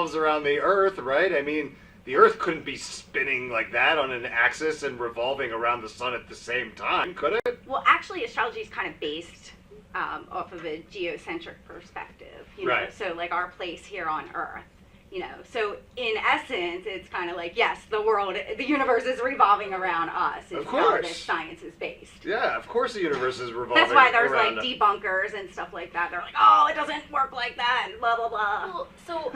revolves around the Earth, right? I mean, the Earth couldn't be spinning like that on an axis and revolving around the sun at the same time, could it? Well, actually, astrology is kind of based off of a geocentric perspective, you know, Right. so like our place here on Earth, you know, so in essence, it's kind of like, yes, the universe is revolving around us. It's Of course. how this science is based. Yeah, of course the universe is revolving. That's why there's like around debunkers and stuff like that. They're like, oh, it doesn't work like that, and blah, blah, blah. Well, so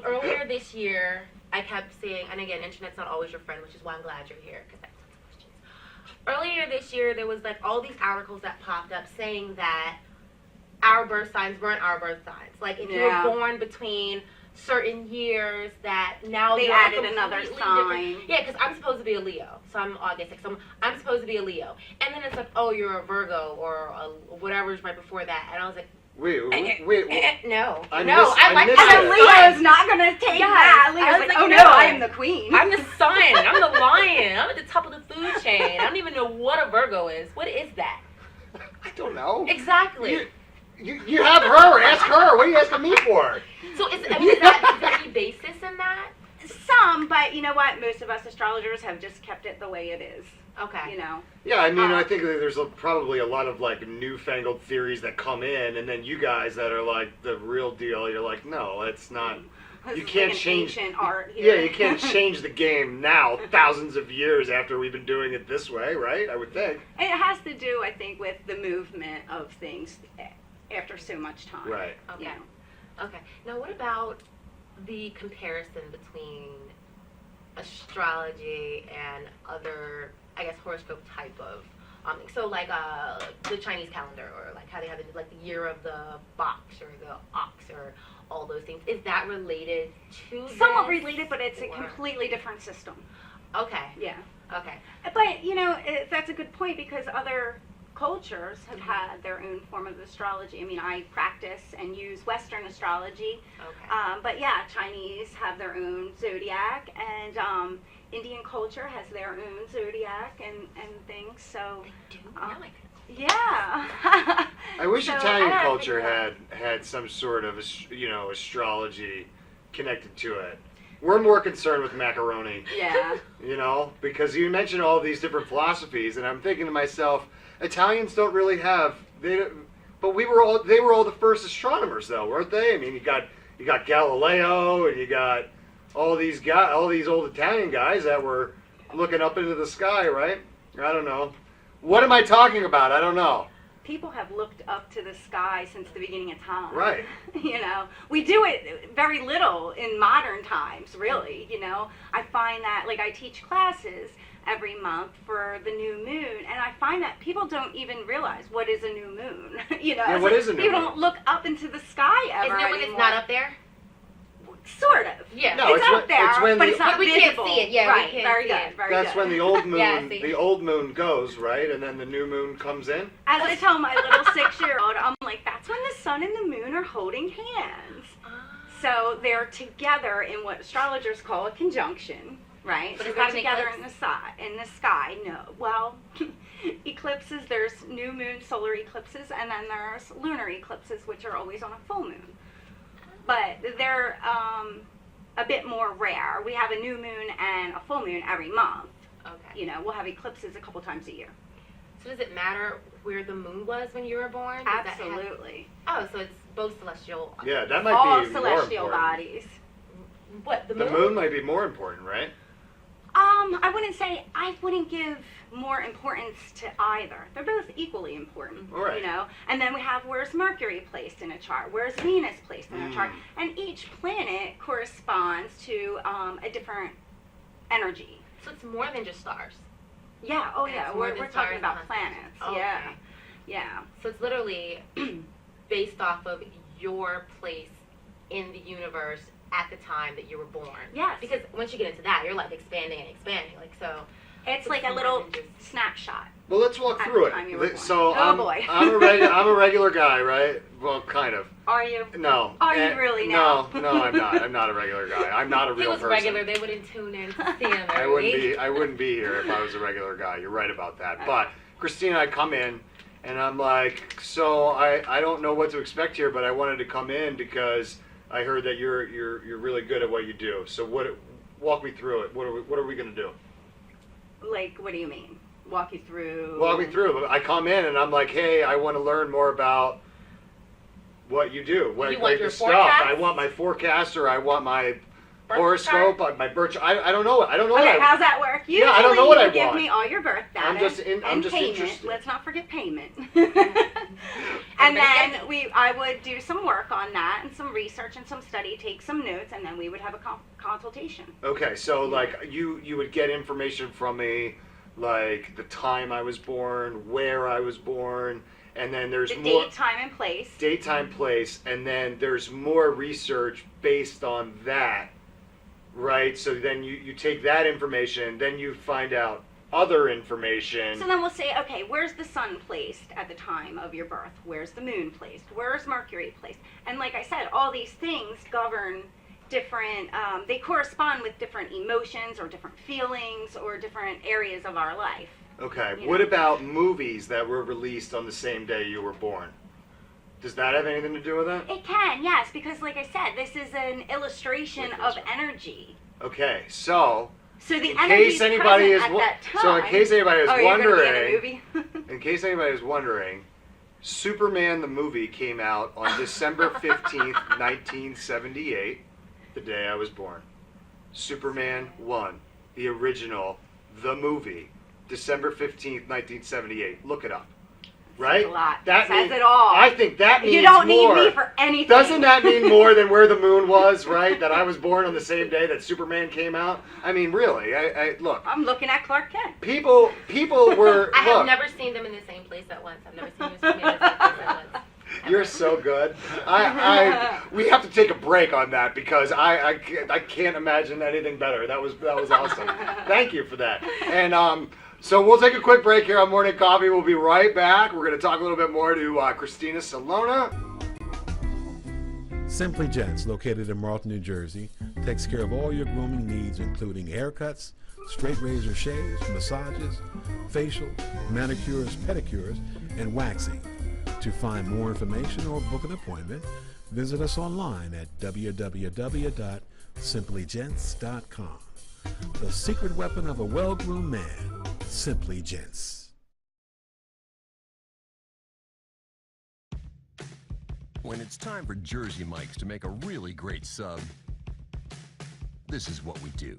earlier this year, I kept seeing, and again, internet's not always your friend, which is why I'm glad you're here, because I have tons of questions. Earlier this year, there was like all these articles that popped up saying that our birth signs weren't our birth signs. Like if you were born between certain years, that now they you're added another sign. Different. Yeah, because I'm supposed to be a Leo, so I'm August 6th. So I'm supposed to be a Leo, and then it's like, oh, you're a Virgo or whatever's right before that, and I was like, wait. no, I like missed And it. Leo's not gonna take Yes. that. Leo's I was like, like, oh no, no. I am the queen. I'm the sun. I'm the lion. I'm at the top of the food chain. I don't even know what a Virgo is. What is that? I don't know. Exactly. You have her. Ask her. What are you asking me for? So is there any basis in that? Some, but you know what? Most of us astrologers have just kept it the way it is. Okay. You know. Yeah, I mean, I think that there's probably a lot of like newfangled theories that come in, and then you guys that are like the real deal, you're like, no, it's not. This You is can't like an change. ancient art here. Yeah, you can't change the game now, thousands of years after we've been doing it this way, right? I would think. And it has to do, I think, with the movement of things after so much time. Right. Okay. You know. Okay. Now, what about the comparison between astrology and other, I guess, horoscope type of, so like the Chinese calendar, or like how they have like the year of the box or the ox or all those things. Is that related to Somewhat this? related, but it's a completely different system. Okay. Yeah. Okay. But, you know, that's a good point, because other cultures have had their own form of astrology. I mean, I practice and use Western astrology. Okay. But yeah, Chinese have their own zodiac, and Indian culture has their own zodiac and things. So They do? Now I can- yeah. I wish So, Italian I culture think had some sort of astrology connected to it. We're more concerned with macaroni, Yeah. because you mentioned all these different philosophies, and I'm thinking to myself, Italians don't really have but they were all the first astronomers, though, weren't they? I mean, you got Galileo, and you got all these old Italian guys that were looking up into the sky, right? I don't know. What am I talking about? I don't know. People have looked up to the sky since the beginning of time. Right. We do it very little in modern times, really. I find that, like, I teach classes every month for the new moon, and I find that people don't even realize what is a new moon. Yeah, what is a new people moon? don't look up into the sky ever Isn't it when anymore. it's not up there? Sort of. Yeah. No, it's up there, it's when but the- it's not But we can't visible. see it, yeah, we right. can't Very see good. it. Very That's good. when the old moon, Yeah, see. the old moon goes, right, and then the new moon comes in. As I tell my little 6-year-old, I'm like, that's when the sun and the moon are holding hands. So they're together in what astrologers call a conjunction, right? But So it's they're not an together eclipse? in the sky. No. Well, eclipses, there's new moon solar eclipses, and then there's lunar eclipses, which are always on a full moon. But they're a bit more rare. We have a new moon and a full moon every month. Okay. We'll have eclipses a couple times a year. So does it matter where the moon was when you were born? Does that have- Absolutely. Oh, so it's both celestial. Yeah, that might All be more celestial important. bodies. What, the The moon? moon might be more important, right? I wouldn't give more importance to either. They're both equally important, All right. And then we have, where's Mercury placed in a chart? Where's Venus placed in a chart? And each planet corresponds to a different energy. So it's more than just stars. Yeah, oh And yeah, it's more we're than talking stars about and planets. Oh, Yeah, okay. yeah. So it's literally based off of your place in the universe at the time that you were born. Yes. Because once you get into that, you're like expanding and expanding. Like, so It's like a more little than just- snapshot. Well, let's walk At through the time you were it. born. So Oh, boy. I'm a regular guy, right? Well, kind of. Are you? No. Are you really now? No, I'm not. I'm not a regular guy. I'm not a he real was person. regular, they wouldn't tune in to see him I every week. wouldn't be here if I was a regular guy. You're right about that. But Christina, I come in and I'm like, so I don't know what to expect here, but I wanted to come in because I heard that you're really good at what you do. So walk me through it. What are we going to do? Like, what do you mean? Walk you through? Walk me through. I come in and I'm like, hey, I want to learn more about what you do. What, You want your the stuff. forecast? I want my forecast, or I want my Birth horoscope, chart? my birth. I don't know. I don't know. Okay, what how's that work? Yeah, I don't know what I you give want. me all your birth data I'm just and payment. interested. Let's not forget payment. And then I would do some work on that and some research and some study, take some notes, and then we would have a consultation. Okay, so like you would get information from me, like the time I was born, where I was born, and then there's The more date, time, and place. date, time, place, and then there's more research based on that, right? So then you take that information, then you find out other information. So then we'll say, okay, where's the sun placed at the time of your birth? Where's the moon placed? Where's Mercury placed? And like I said, all these things govern different, they correspond with different emotions or different feelings or different areas of our life. Okay, You what know. about movies that were released on the same day you were born? Does that have anything to do with that? It can, yes, because like I said, this is an illustration of energy. Okay, so So the in energy case anybody is at that time. so in case anybody is Oh, you're gonna be in a wondering, movie? in case anybody is wondering, Superman the movie came out on December 15th, 1978, the day I was born. Superman 1, the original, the movie, December 15th, 1978. Look it up. Right? A lot. That Says means, it all. I think that means You don't more. need me for anything. Doesn't that mean more than where the moon was, right? That I was born on the same day that Superman came out? I mean, really, I look. I'm looking at Clark Kent. People were, I have look, never seen them in the same place at once. I've never seen you in the same place at once. you're so good. We have to take a break on that because I can't imagine anything better. That was awesome. Thank you for that. And so we'll take a quick break here on Morning Coffee. We'll be right back. We're going to talk a little bit more to Christina Celona. Simply Gents, located in Marlton, New Jersey, takes care of all your grooming needs, including haircuts, straight razor shaves, massages, facial, manicures, pedicures, and waxing. To find more information or book an appointment, visit us online at www.simplygents.com. The secret weapon of a well-groomed man, Simply Gents. When it's time for Jersey Mike's to make a really great sub, this is what we do.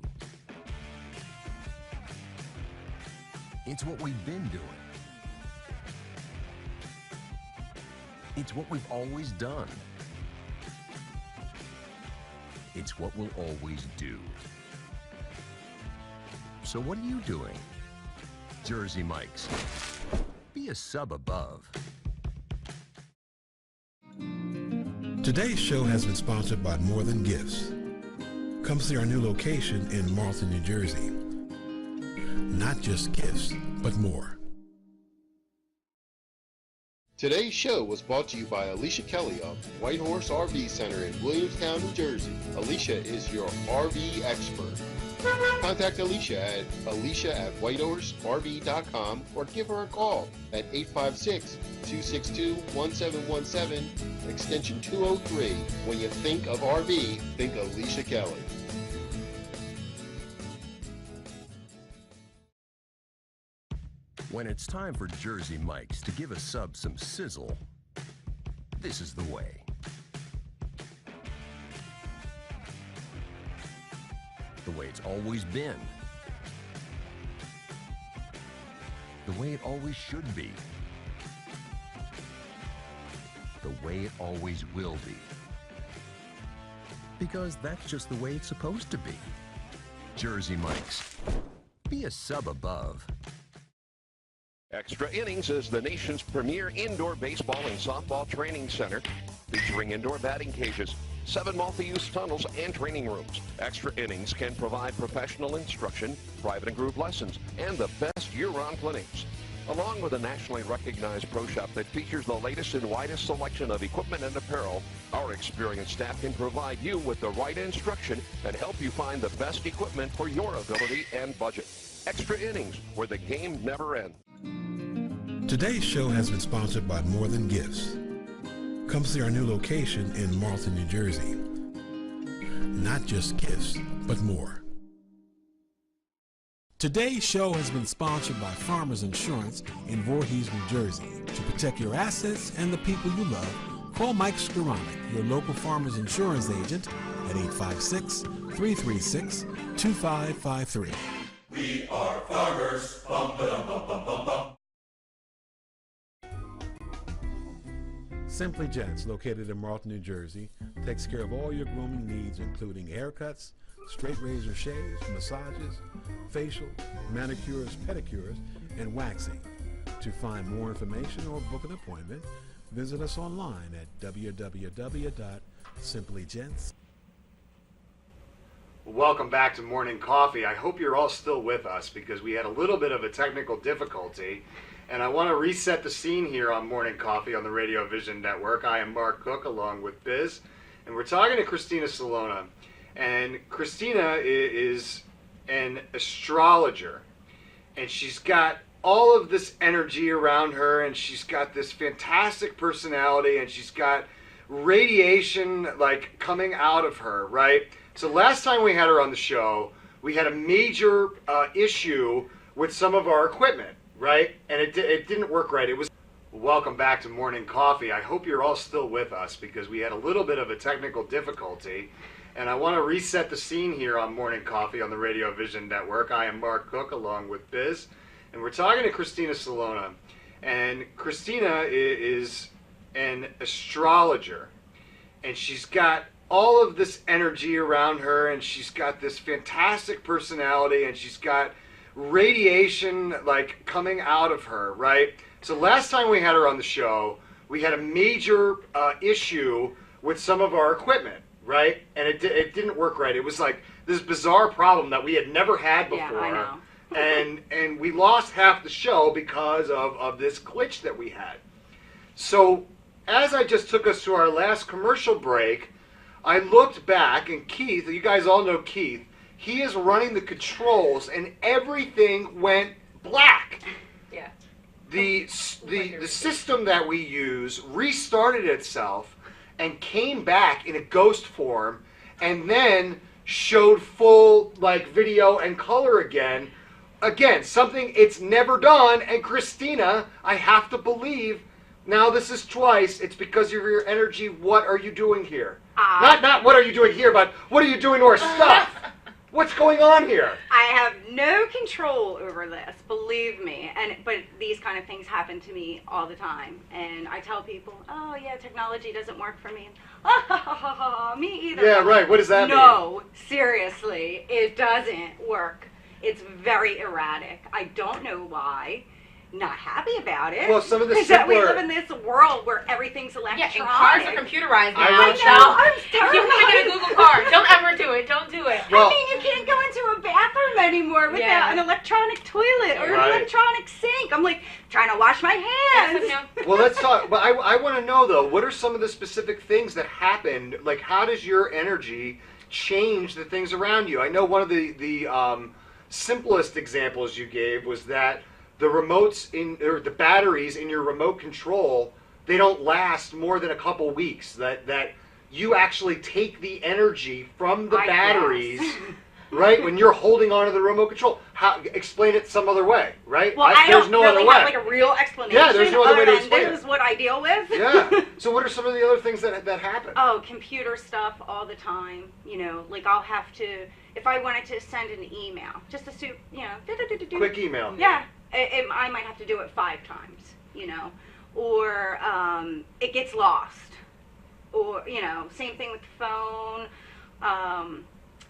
It's what we've been doing. It's what we've always done. It's what we'll always do. So what are you doing? Jersey Mike's. Be a sub above. Today's show has been sponsored by More Than Gifts. Come see our new location in Marlton, New Jersey. Not just gifts, but more. Today's show was brought to you by Alicia Kelly of White Horse RV Center in Williamstown, New Jersey. Alicia is your RV expert. Contact Alicia at whitehorserv.com or give her a call at 856-262-1717, extension 203. When you think of RV, think Alicia Kelly. When it's time for Jersey Mike's to give a sub some sizzle, this is the way. The way it's always been. The way it always should be. The way it always will be. Because that's just the way it's supposed to be. Jersey Mike's. Be a sub above. Extra Innings is the nation's premier indoor baseball and softball training center, featuring indoor batting cages, 7 multi-use tunnels, and training rooms. Extra Innings can provide professional instruction, private and group lessons, and the best year-round clinics. Along with a nationally recognized pro shop that features the latest and widest selection of equipment and apparel, our experienced staff can provide you with the right instruction and help you find the best equipment for your ability and budget. Extra Innings, where the game never ends. Today's show has been sponsored by More Than Gifts. Come see our new location in Marlton, New Jersey. not just gifts, but more. Today's show has been sponsored by Farmers Insurance in Voorhees, New Jersey. To protect your assets and the people you love, call Mike Skoranek, your local Farmers Insurance agent, at 856-336-2553. We are farmers. Bum, ba-dum, bum, bum, bum, bum. Simply Gents, located in Marlton, New Jersey, takes care of all your grooming needs, including haircuts, straight razor shaves, massages, facial, manicures, pedicures, and waxing. To find more information or book an appointment, visit us online at www.simplygents. Welcome back to Morning Coffee. I hope you're all still with us because we had a little bit of a technical difficulty. And I want to reset the scene here on Morning Coffee on the Radio Vision Network. I am Mark Cook along with Biz. And we're talking to Christina Celona. And Christina is an astrologer. And she's got all of this energy around her. And she's got this fantastic personality. And she's got radiation like coming out of her, right? So last time we had her on the show, we had a major issue with some of our equipment, right? And it didn't work right. It was. Welcome back to Morning Coffee. I hope you're all still with us because we had a little bit of a technical difficulty. And I want to reset the scene here on Morning Coffee on the Radio Vision Network. I am Mark Cook along with Biz. And we're talking to Christina Celona. And Christina is an astrologer. And she's got all of this energy around her, and she's got this fantastic personality, and she's got radiation like coming out of her, right? So last time we had her on the show, we had a major issue with some of our equipment, right? And it didn't work right. It was like this bizarre problem that we had never had before. Yeah, I know. and we lost half the show because of this glitch that we had. So as I just took us to our last commercial break, I looked back, and Keith, you guys all know Keith, he is running the controls, and everything went black. Yeah. The system that we use restarted itself and came back in a ghost form, and then showed full like video and color again. Again, something it's never done, and Christina, I have to believe, now this is twice, it's because of your energy. What are you doing here? Not what are you doing here, but what are you doing to our stuff? What's going on here? I have no control over this, believe me. But these kind of things happen to me all the time. And I tell people, oh yeah, technology doesn't work for me. Me either. Yeah, right. What does that mean? No, seriously, it doesn't work. It's very erratic. I don't know why. Not happy about it. Well, some of the that we simpler- live in this world where everything's electronic. Yeah, and cars are computerized now. I know, I'm You can get a Google car. Don't ever do it. Don't do it. Well- I mean, you can't go into a bathroom anymore without an electronic toilet or Right. an electronic sink. I'm like trying to wash my hands. Well, let's talk. But I want to know though, what are some of the specific things that happened? Like, how does your energy change the things around you? I know one of the simplest examples you gave was that the remotes or the batteries in your remote control, they don't last more than a couple weeks. That you actually take the energy from the batteries, right? When you're holding onto the remote control. Explain it some other way, right? Well, I there's don't no really other have way. like a real explanation. Yeah, there's no other way to than explain this it. is what I deal with. Yeah. So what are some of the other things that happen? Oh, computer stuff all the time. You know, like I'll have to, if I wanted to send an email, just a Quick email. Yeah, I might have to do it 5 times, you know, or it gets lost, or, you know, same thing with the phone,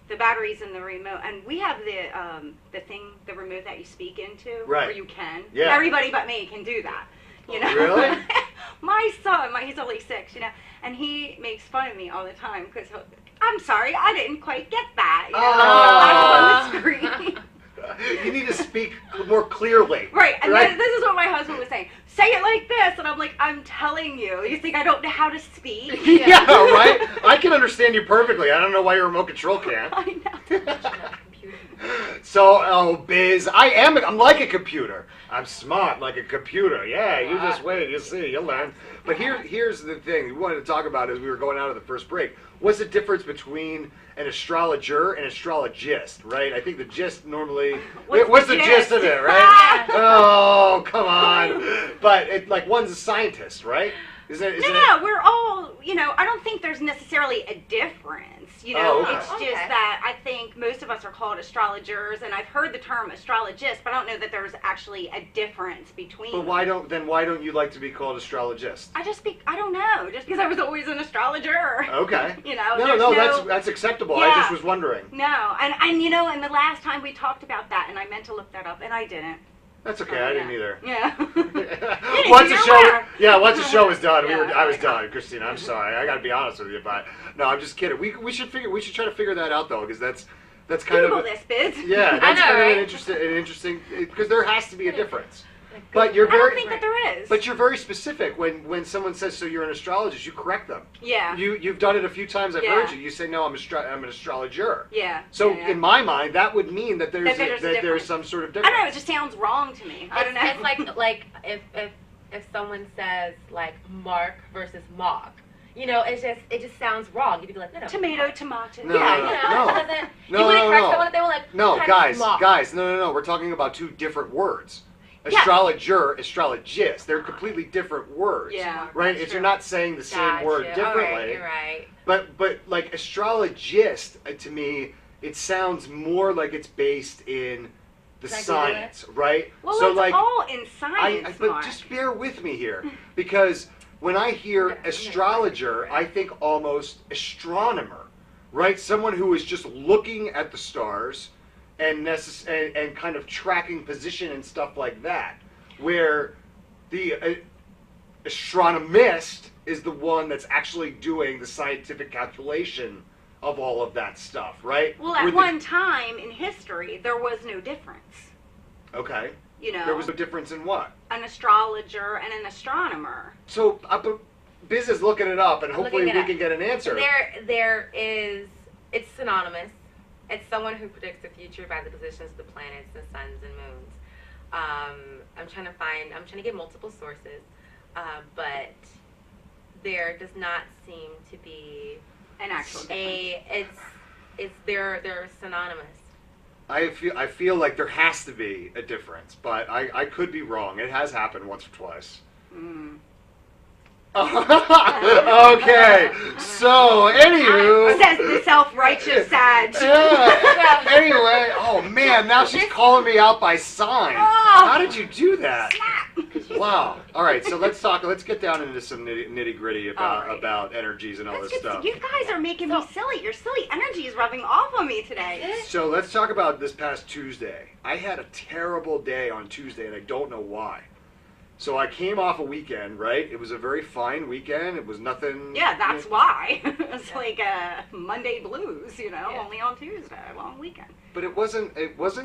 the batteries in the remote, and we have the remote that you speak into, Right. where you can. Yeah. Everybody but me can do that, you know. Really? My son, he's only 6, you know, and he makes fun of me all the time because I'm sorry, I didn't quite get that. You know, on the screen. You need to speak more clearly. Right, and this is what my husband was saying. Say it like this, and I'm like, I'm telling you. You think I don't know how to speak? Yeah, right? I can understand you perfectly. I don't know why your remote control can't. I know. So, Biz, I'm like a computer. I'm smart like a computer. Yeah, you just wait, you'll see, you'll learn. But here's the thing we wanted to talk about as we were going out of the first break. What's the difference between an astrologer and astrologist, right? I think the gist normally... What's the gist of it, right? Oh, come on. But like one's a scientist, right? No, we're all, I don't think there's necessarily a difference. Okay. It's just that I think most of us are called astrologers, and I've heard the term astrologist, but I don't know that there's actually a difference between But why don't you like to be called astrologist? I don't know, just because I was always an astrologer. Okay. No, that's acceptable. Yeah. I just was wondering. No, and the last time we talked about that, and I meant to look that up, and I didn't. That's okay. I didn't either. Yeah. Once the show was done, I was okay. done, Christina. I'm sorry. I got to be honest with you, but no, I'm just kidding. We should try to figure that out though, because that's kind Google of this, Biz. Yeah, that's I know, kind right? of an interesting because there has to be a difference. But I don't think that there is. But you're very specific when someone says, so you're an astrologist, you correct them. Yeah. You've done it a few times. I've Yeah. heard you. You say, no, I'm an astrologer. Yeah. So yeah. in my mind, that would mean that there's there's some sort of I difference. don't know. It just sounds wrong to me. I don't know. It's like if someone says like Mark versus Mark, it just sounds wrong. You'd be like, no. Tomato. No, Yeah, no. You wouldn't correct No. someone if they were like, No, kind of Mark. guys, no. We're talking about two different words. Yeah. Astrologer, astrologist. They're completely different words. Yeah, Right? that's If true. you're not saying the same Gotcha. word All differently. right, you're right. But like astrologist, to me, it sounds more like it's based in the Can I Google science, right? Well, so it's like all in science, but Mark. just bear with me here, because when I hear astrologer, I think almost astronomer, right? Someone who is just looking at the stars and kind of tracking position and stuff like that, where the astronomist is the one that's actually doing the scientific calculation of all of that stuff, right? Well, at one time in history, there was no difference. Okay. You know, There was a difference in what? an astrologer and an astronomer. So, Biz is looking it up, and I'm hopefully we looking it up. can get an answer. There is, it's synonymous. It's someone who predicts the future by the positions of the planets and suns and moons. I'm trying to get multiple sources, but there does not seem to be An actual difference. they're synonymous. I feel like there has to be a difference, but I could be wrong. It has happened once or twice. Mm. Okay, so anywho. Says the self-righteous Sag. Yeah. Anyway, oh man, now she's calling me out by sign. Oh. How did you do that? Wow. All right, so let's get down into some nitty gritty about energies and all this stuff. You guys are making me silly. Your silly energy is rubbing off on me today. So let's talk about this past Tuesday. I had a terrible day on Tuesday, and I don't know why. So I came off a weekend, right? It was a very fine weekend. It was nothing. Yeah, that's why. It's like Monday blues, only on Tuesday, long weekend. But it wasn't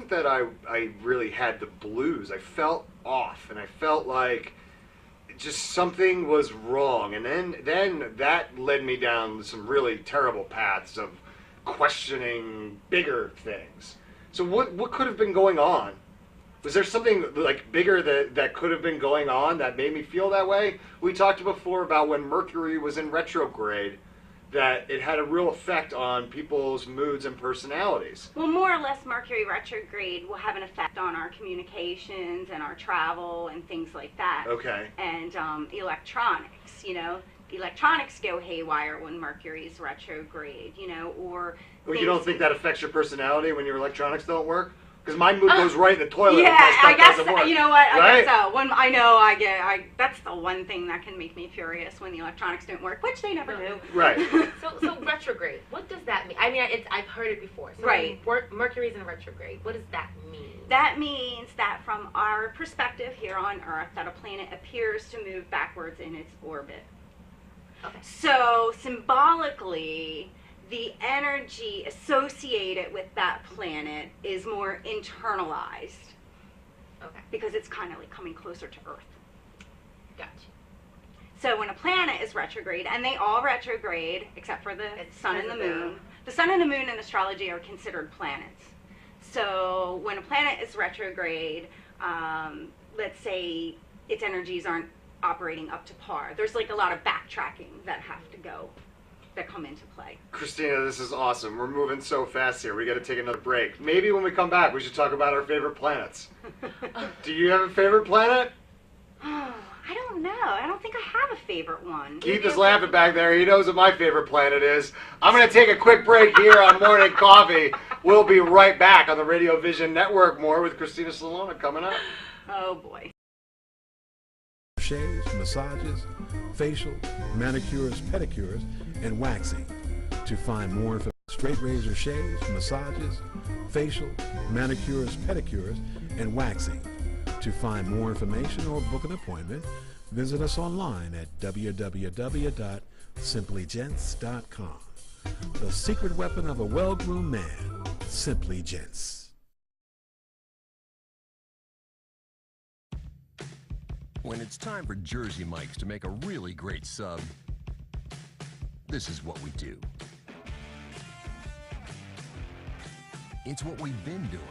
that I really had the blues. I felt off, and I felt like just something was wrong. And then that led me down some really terrible paths of questioning bigger things. So what could have been going on? Was there something like bigger that could have been going on that made me feel that way? We talked before about when Mercury was in retrograde, that it had a real effect on people's moods and personalities. Well, more or less, Mercury retrograde will have an effect on our communications and our travel and things like that. Okay. And electronics, electronics go haywire when Mercury's retrograde, or... Well, you don't think that affects your personality when your electronics don't work? Because my mood goes right in the toilet yeah, when my stuff I guess doesn't work. you know what? I Right? guess so. When I that's the one thing that can make me furious when the electronics don't work, which they never do. Right. So retrograde. What does that mean? I mean, I've heard it before. So Right. Mercury's in retrograde. What does that mean? That means that from our perspective here on Earth, that a planet appears to move backwards in its orbit. Okay. So symbolically, the energy associated with that planet is more internalized. Okay. Because it's kind of like coming closer to Earth. Gotcha. So when a planet is retrograde, and they all retrograde except for the sun and the moon. The sun and the moon in astrology are considered planets. So when a planet is retrograde, let's say its energies aren't operating up to par. There's like a lot of backtracking that come into play. Christina, this is awesome. We're moving so fast here. We got to take another break. Maybe when we come back, we should talk about our favorite planets. Do you have a favorite planet? I don't know. I don't think I have a favorite one. Keith is laughing back there. He knows what my favorite planet is. I'm going to take a quick break here on Morning Coffee. We'll be right back on the Radio Vision Network. More with Christina Celona coming up. Oh, boy. Shaves, massages, facial, manicures, pedicures, and waxing. To find more information, straight razor shaves, massages, facial, manicures, pedicures, and waxing. To find more information or book an appointment, visit us online at www.simplygents.com. The secret weapon of a well-groomed man, Simply Gents. When it's time for Jersey Mike's to make a really great sub, this is what we do. It's what we've been doing.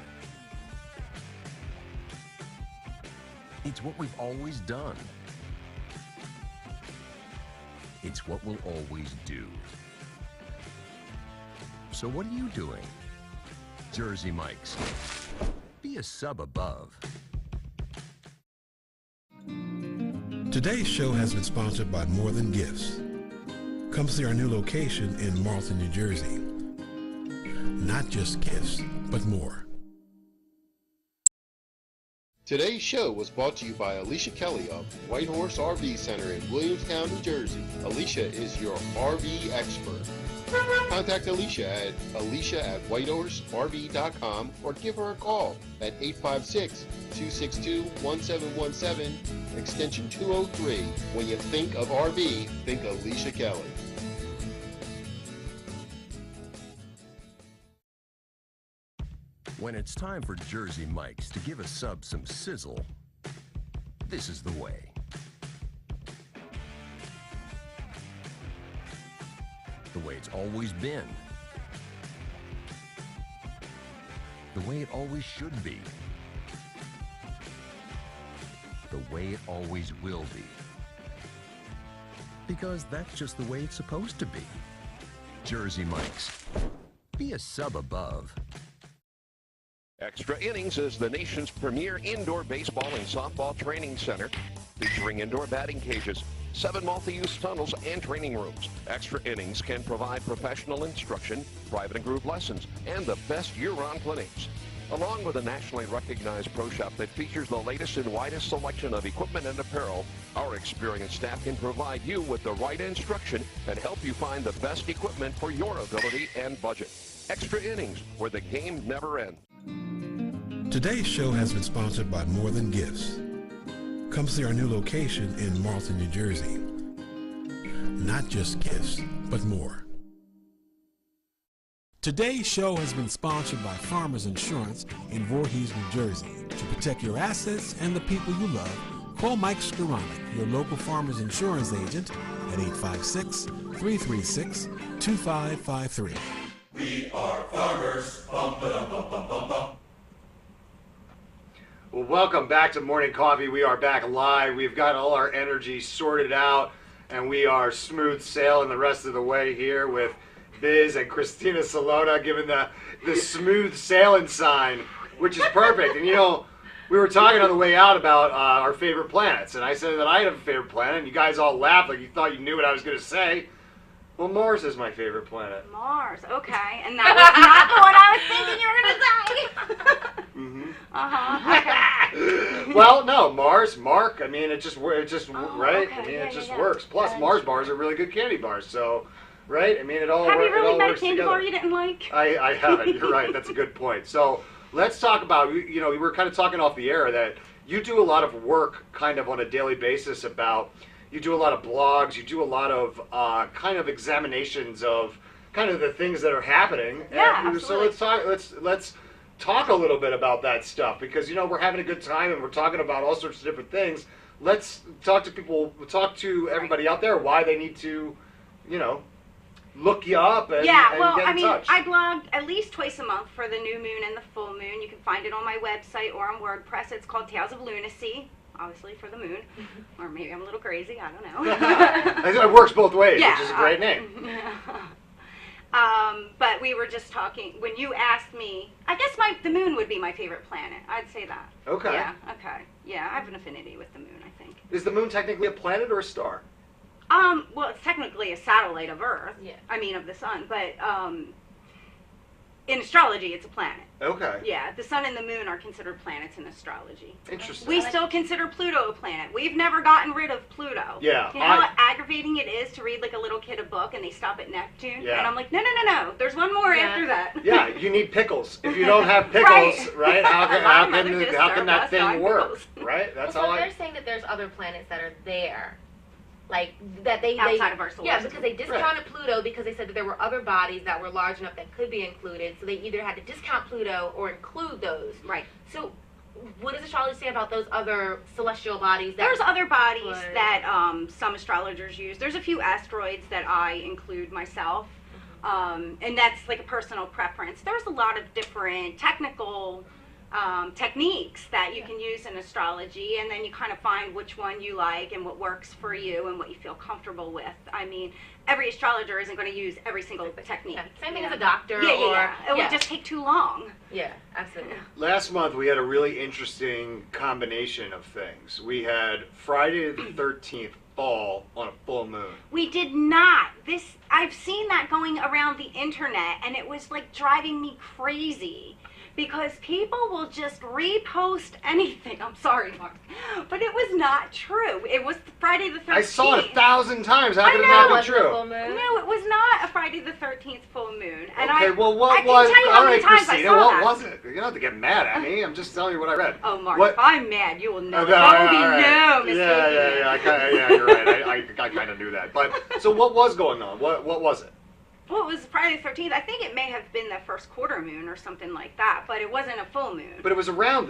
It's what we've always done. It's what we'll always do. So what are you doing? Jersey Mike's. Be a sub above. Today's show has been sponsored by More Than Gifts. Come see our new location in Marlton, New Jersey. Not just gifts, but more. Today's show was brought to you by Alicia Kelly of White Horse RV Center in Williamstown, New Jersey. Alicia is your RV expert. Contact Alicia at whitehorserv.com or give her a call at 856-262-1717, extension 203. When you think of RV, think Alicia Kelly. When it's time for Jersey Mike's to give a sub some sizzle, this is the way. The way it's always been. The way it always should be. The way it always will be. Because that's just the way it's supposed to be. Jersey Mike's. Be a sub above. Extra Innings is the nation's premier indoor baseball and softball training center, featuring indoor batting cages, 7 multi-use tunnels, and training rooms. Extra Innings can provide professional instruction, private and group lessons, and the best year-round clinics. Along with a nationally recognized pro shop that features the latest and widest selection of equipment and apparel, our experienced staff can provide you with the right instruction and help you find the best equipment for your ability and budget. Extra Innings, where the game never ends. Today's show has been sponsored by More Than Gifts. Come see our new location in Marlton, New Jersey. Not just gifts, but more. Today's show has been sponsored by Farmers Insurance in Voorhees, New Jersey. To protect your assets and the people you love, call Mike Skoranek, your local Farmers Insurance agent, at 856-336-2553. We are farmers. Bum, ba-dum, bum, bum, bum, bum. Well, welcome back to Morning Coffee. We are back live. We've got all our energy sorted out, and we are smooth sailing the rest of the way here with Biz and Christina Celona giving the smooth sailing sign, which is perfect. And, you know, we were talking on the way out about our favorite planets, and I said that I have a favorite planet, and you guys all laughed like you thought you knew what I was going to say. Well, Mars is my favorite planet. Mars, okay. And that was not the one I was thinking you were going to say. Okay. Well, no, Mars, Mark. I mean, it just right. Okay. I mean, Yeah, it just yeah. works. Plus, Mars bars are really good candy bars. So, right? I mean, it all Have works. you really met a works candy together. bar you didn't like? I haven't. You're right. That's a good point. So let's talk about. You know, we were kind of talking off the air that you do a lot of work, kind of on a daily basis about. You do a lot of blogs. You do a lot of kind of examinations of kind of the things that are happening. Yeah, And so let's talk a little bit about that stuff because you know we're having a good time and we're talking about all sorts of different things. Let's talk to people. Talk to everybody out there why they need to, you know, look you up and, Yeah, and well, get in I mean, touch? I blog at least twice a month for the new moon and the full moon. You can find it on my website or on WordPress. It's called Tales of Lunacy, obviously for the moon. Or maybe I'm a little crazy, I don't know. It works both ways, Yeah, which is a great name. But we were just talking, when you asked me, I guess the moon would be my favorite planet. I'd say that. Okay. Yeah, okay. Yeah, I have an affinity with the moon, I think. Is the moon technically a planet or a star? Well, it's technically a satellite of Earth. Yeah. I mean, of the sun, but in astrology, it's a planet. Okay. Yeah, the sun and the moon are considered planets in astrology. Interesting. We still consider Pluto a planet. We've never gotten rid of Pluto. Yeah, You know how aggravating it is to read like a little kid a book and they stop at Neptune? Yeah. And I'm like, no. There's one more Yeah. after that. Yeah, you need pickles. If you don't have pickles, right? How My can mother just how can served that us thing on work? pickles. Right? That's well, so how they're saying that there's other planets that are there, like that they Outside of our solar yeah, system. because they discounted Pluto because they said that there were other bodies that were large enough that could be included. So they either had to discount Pluto or include those. Right. So, what does astrology say about those other celestial bodies? There's other bodies Right. that some astrologers use. There's a few asteroids that I include myself, and that's like a personal preference. There's a lot of different technical techniques that you can use in astrology, and then you kind of find which one you like and what works for you and what you feel comfortable with. I mean, every astrologer isn't going to use every single technique. Yeah, same thing you as a know? doctor. Yeah. It or, would just take too long. Yeah, absolutely. Last month we had a really interesting combination of things. We had Friday the 13th fall on a full moon. We did not. I've seen that going around the internet, and it was like driving me crazy because people will just repost anything. I'm sorry, Mark, but it was not true. It was Friday the 13th. I saw it 1,000 times. How I could it know. not be Wasn't a true? full moon? No, it was not a Friday the 13th full moon. And Okay, well, what I was? can tell you how All many right, times I Christina, saw what that. was it? You don't have to get mad at me. I'm just telling you what I read. Oh, Mark, What? if I'm mad, you will know. Okay, There will be all right. no mistaking it. Yeah, you're right. I kind of knew that. But so what was going on? What was it? Well, it was Friday the 13th. I think it may have been the first quarter moon or something like that, but it wasn't a full moon. But it was around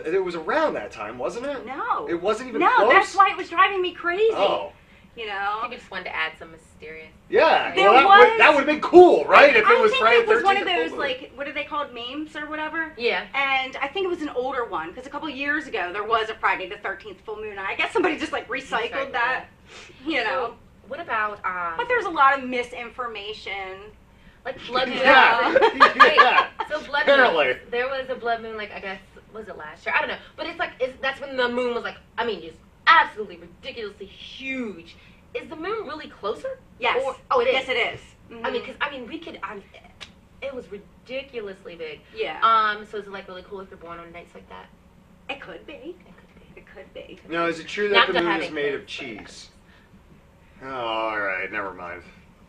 that time, wasn't it? No. It wasn't even No, close? that's why it was driving me crazy. Oh. You I know? think we just wanted to add some mysterious. Yeah. There Well, was- that would have been cool, right? If it was I Friday think the 13th. it was one of at full those, moon. like, what are they called, memes or whatever? Yeah. And I think it was an older one, because a couple years ago there was a Friday the 13th full moon. I guess somebody just, like, recycled that, you know. So, what about But there's a lot of misinformation. like blood moon? Yeah. Yeah. So blood Apparently. moon. There was a blood moon, like I guess was it last year? I don't know. But it's like that's when the moon was like, I mean, just absolutely ridiculously huge. Is the moon really closer? Yes. Oh, it is. Yes, it is. I mean, because we could. It was ridiculously big. Yeah. So is it like really cool if you're born on nights like that? It could be. It could be. It could be. Now, is it true Not that the to moon is having made of kids, but- cheese? Oh, all right. Never mind.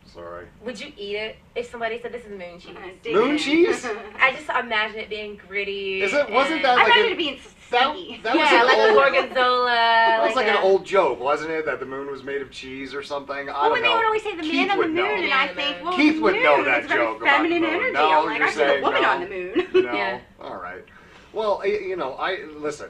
Sorry. Would you eat it if somebody said this is moon cheese? Moon cheese? I just imagine it being gritty. Wasn't and- that I like imagine a- it being that- sticky. that was yeah, an like old- a gorgonzola. That was like an a- old joke, wasn't it? That the moon was made of cheese or something? I Well, don't when know. they would always say the Keith man on the would moon, know. and Yeah, I the think, moon. well, Keith the would moon know that is very joke about feminine the moon. energy. No, I'm like, you're I see the saying woman no. on the moon. No. Yeah. All right. Well, you know, listen.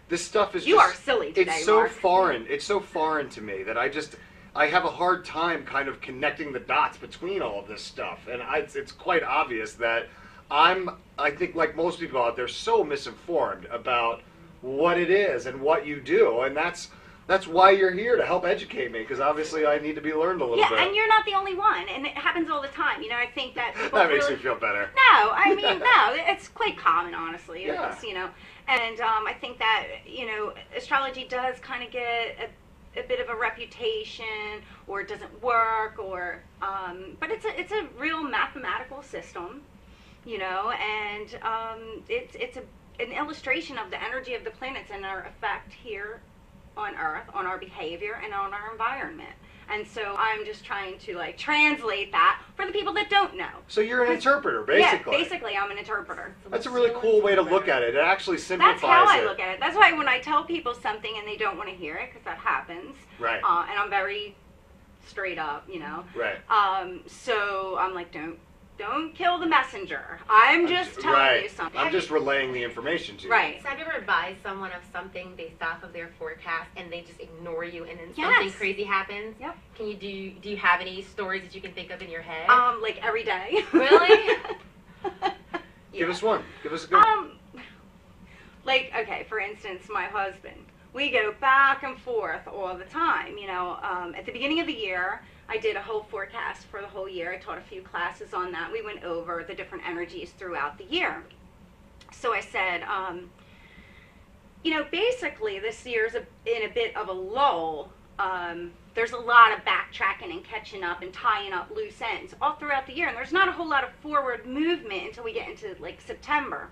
This stuff is You just, are silly today, It's so Mark. foreign. It's so foreign to me that I have a hard time kind of connecting the dots between all of this stuff, and it's quite obvious that I think like most people out there, so misinformed about what it is and what you do, and that's why you're here, to help educate me, because obviously I need to be learned a little bit. Yeah, and you're not the only one, and it happens all the time. You know, I think that people That makes really... me feel better. No, I mean, no, it's quite common, honestly. Yeah. It's, you know, and I think that, you know, astrology does kind of get a bit of a reputation, or it doesn't work, or, but it's a real mathematical system, you know, and it's an illustration of the energy of the planets and our effect here on Earth, on our behavior, and on our environment. And so I'm just trying to, like, translate that for the people that don't know. So you're an interpreter, basically. Yeah, basically I'm an interpreter. That's a really cool way to look at it. It actually simplifies That's how I it. look at it. That's why when I tell people something and they don't want to hear it, because that happens, Right. and I'm very straight up, you know. Right. So I'm like, don't Don't kill the messenger. I'm just telling you something. I'm just relaying the information to you. Right. So have you ever advised someone of something based off of their forecast and they just ignore you and then Yes. something crazy happens? Yep. Can you do you have any stories that you can think of in your head? Like every day. Really? Give us one. Give us a good. Like, okay, for instance, my husband. We go back and forth all the time. You know, at the beginning of the year, I did a whole forecast for the whole year. I taught a few classes on that. We went over the different energies throughout the year. So I said, you know, basically this year's in a bit of a lull. There's a lot of backtracking and catching up and tying up loose ends all throughout the year. And there's not a whole lot of forward movement until we get into like September.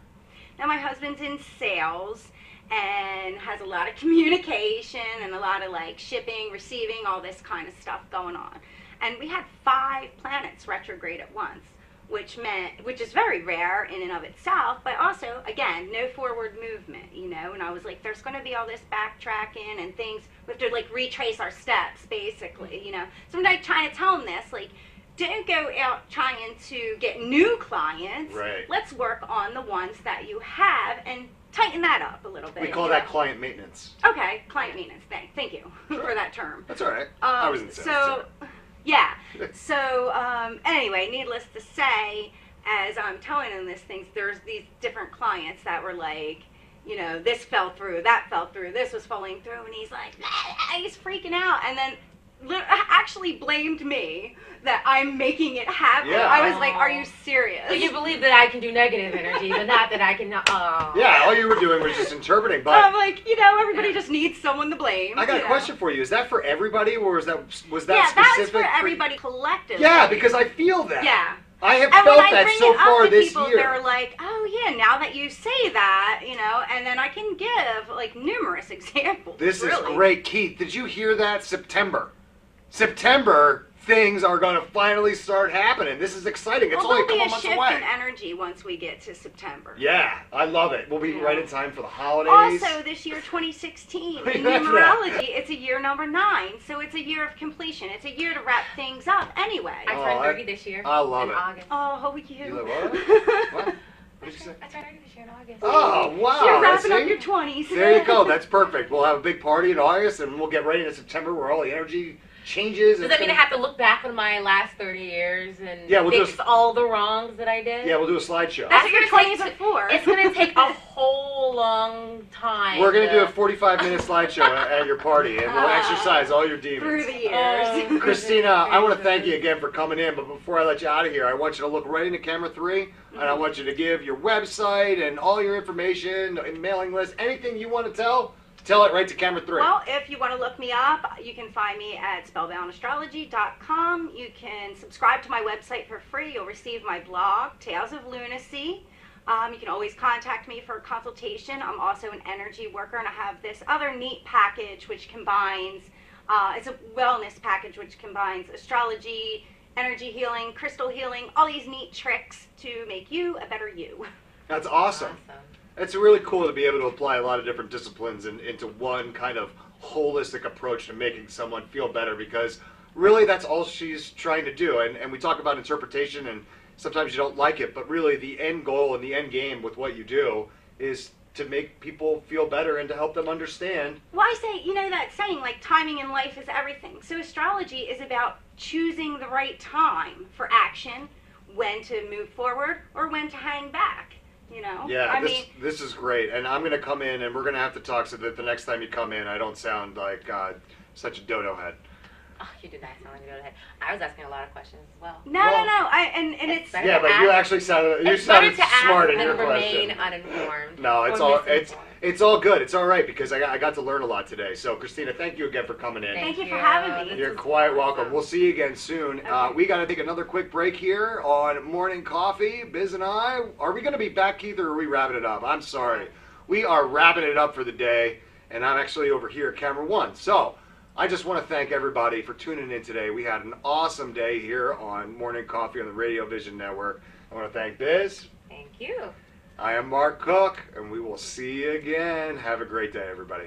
Now my husband's in sales and has a lot of communication and a lot of like shipping, receiving, all this kind of stuff going on. And we had 5 planets retrograde at once, which is very rare in and of itself, but also, again, no forward movement, you know. And I was like, there's going to be all this backtracking and things. We have to like retrace our steps, basically, you know. So I'm like trying to tell him this, like, don't go out trying to get new clients. Right. Let's work on the ones that you have and tighten that up a little bit. We call that client maintenance. Okay, client maintenance. Thank you for that term. That's all right. I was in sales. So, yeah. So, anyway, needless to say, as I'm telling him these things, there's these different clients that were like, you know, this fell through, that fell through, this was falling through, and he's like, he's freaking out, and then actually blamed me that I'm making it happen. Yeah. I was like, are you serious? But you believe that I can do negative energy, but not that I can. Yeah, all you were doing was just interpreting. But I'm like, you know, everybody just needs someone to blame. I got you a know? question for you. Is that for everybody, or was that Yeah, specific? that was for everybody collectively. Yeah, because I feel that. Yeah. I have And felt when I that bring so it up far to this people, year. they're like, oh yeah, now that you say that, you know, and then I can give like numerous examples. This is really. great, Keith. Did you hear that? September, things are going to finally start happening. This is exciting. It's Well, only a there'll couple be a months shift away. in energy once we get to September. Yeah, I love it. We'll be Yeah. right in time for the holidays. Also, this year, 2016, in Yeah. numerology, it's a year number 9, so it's a year of completion. It's a year to wrap things up anyway. I turned 30 this year. I love in it. August. Oh, You love what? What? What did you say? I turned 30 this year in August. Oh, wow. You're wrapping up see? your 20s. There you go. That's perfect. We'll have a big party in August, and we'll get ready in September where all the energy changes. Does that mean I have to look back on my last 30 years and Yeah, we'll fix just- all the wrongs that I did? Yeah, we'll do a slideshow. That's what your gonna 20s are for. It's going to take a whole long time. We're going to do a 45-minute slideshow at your party, and we'll exercise all your Through demons. the years. Christina, I want to thank you again for coming in, but before I let you out of here, I want you to look right into camera 3, and I want you to give your website and all your information, and mailing list, anything you want to tell it right to camera 3. Well, if you want to look me up, you can find me at spellboundastrology.com. You can subscribe to my website for free. You'll receive my blog, Tales of Lunacy. You can always contact me for a consultation. I'm also an energy worker, and I have this other neat package which combines, it's a wellness package which combines astrology, energy healing, crystal healing, all these neat tricks to make you a better you. That's awesome. It's really cool to be able to apply a lot of different disciplines into one kind of holistic approach to making someone feel better, because really that's all she's trying to do. And we talk about interpretation, and sometimes you don't like it, but really the end goal and the end game with what you do is to make people feel better and to help them understand. Well, I say, you know that saying, like, timing in life is everything. So astrology is about choosing the right time for action, when to move forward or when to hang back. You know? Yeah, this is great, and I'm going to come in, and we're going to have to talk so that the next time you come in, I don't sound like such a dodo head. Oh, you did not sound like a go ahead. I was asking a lot of questions as well. No. And it's better Yeah, to but ask- you actually sounded It's better smart to ask in your than remain question. uninformed. No, or misinformed. it's all good. It's all right because I got to learn a lot today. So Christina, thank you again for coming in. Thank you for having me. This You're was quite awesome. welcome. We'll see you again soon. Okay. We got to take another quick break here on Morning Coffee. Biz and I, are we going to be back, Keith, or are we wrapping it up? I'm sorry. We are wrapping it up for the day, and I'm actually over here at camera 1. So I just want to thank everybody for tuning in today. We had an awesome day here on Morning Coffee on the Radio Vision Network. I want to thank Biz. Thank you. I am Mark Cook, and we will see you again. Have a great day, everybody.